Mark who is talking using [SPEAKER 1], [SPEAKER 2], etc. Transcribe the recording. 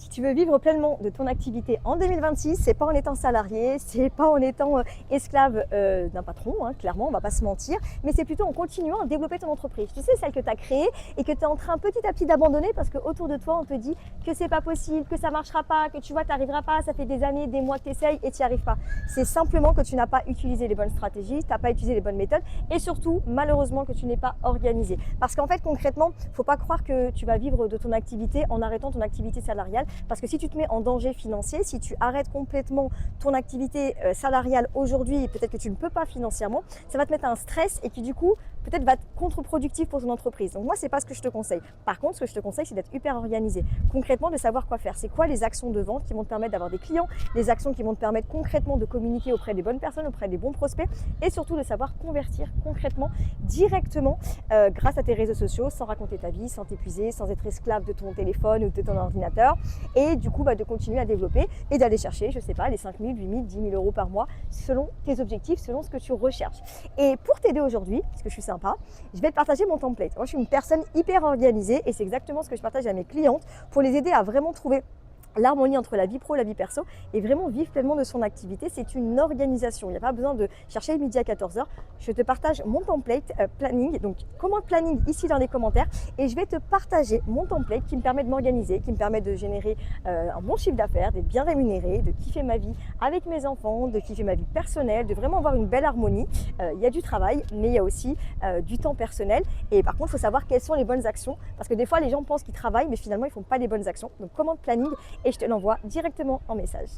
[SPEAKER 1] Si tu veux vivre pleinement de ton activité en 2026, c'est pas en étant salarié, c'est pas en étant esclave d'un patron, hein, clairement, on va pas se mentir, mais c'est plutôt en continuant à développer ton entreprise. Tu sais, celle que tu as créée et que tu es en train petit à petit d'abandonner parce qu'autour de toi, on te dit que c'est pas possible, que ça marchera pas, que tu vois, tu n'arriveras pas, ça fait des années, des mois que tu essayes et tu n'y arrives pas. C'est simplement que tu n'as pas utilisé les bonnes stratégies, tu n'as pas utilisé les bonnes méthodes et surtout, malheureusement, que tu n'es pas organisé. Parce qu'en fait, concrètement, il ne faut pas croire que tu vas vivre de ton activité en arrêtant ton activité salariale. Parce que si tu te mets en danger financier, si tu arrêtes complètement ton activité salariale aujourd'hui, et peut-être que tu ne peux pas financièrement, ça va te mettre un stress et qui du coup peut-être va être contre-productif pour ton entreprise. Donc moi, c'est pas ce que je te conseille. Par contre, ce que je te conseille, c'est d'être hyper organisé. Concrètement, de savoir quoi faire. C'est quoi les actions de vente qui vont te permettre d'avoir des clients, les actions qui vont te permettre concrètement de communiquer auprès des bonnes personnes, auprès des bons prospects et surtout de savoir convertir concrètement, directement grâce à tes réseaux sociaux, sans raconter ta vie, sans t'épuiser, sans être esclave de ton téléphone ou de ton ordinateur. Et du coup, de continuer à développer et d'aller chercher, je sais pas, les 5 000, 8 000, 10 000 euros par mois selon tes objectifs, selon ce que tu recherches. Et pour t'aider aujourd'hui, parce que je suis sympa, je vais te partager mon template. Moi, je suis une personne hyper organisée et c'est exactement ce que je partage à mes clientes pour les aider à vraiment trouver l'harmonie entre la vie pro et la vie perso et vraiment vivre pleinement de son activité. C'est une organisation. Il n'y a pas besoin de chercher le midi à 14h. Je te partage mon template planning. Donc, commande planning ici dans les commentaires et je vais te partager mon template qui me permet de m'organiser, qui me permet de générer un bon chiffre d'affaires, d'être bien rémunéré, de kiffer ma vie avec mes enfants, de kiffer ma vie personnelle, de vraiment avoir une belle harmonie. Il y a du travail, mais il y a aussi du temps personnel. Et par contre, il faut savoir quelles sont les bonnes actions parce que des fois, les gens pensent qu'ils travaillent, mais finalement, ils ne font pas les bonnes actions. Donc, commande planning et je te l'envoie directement en message.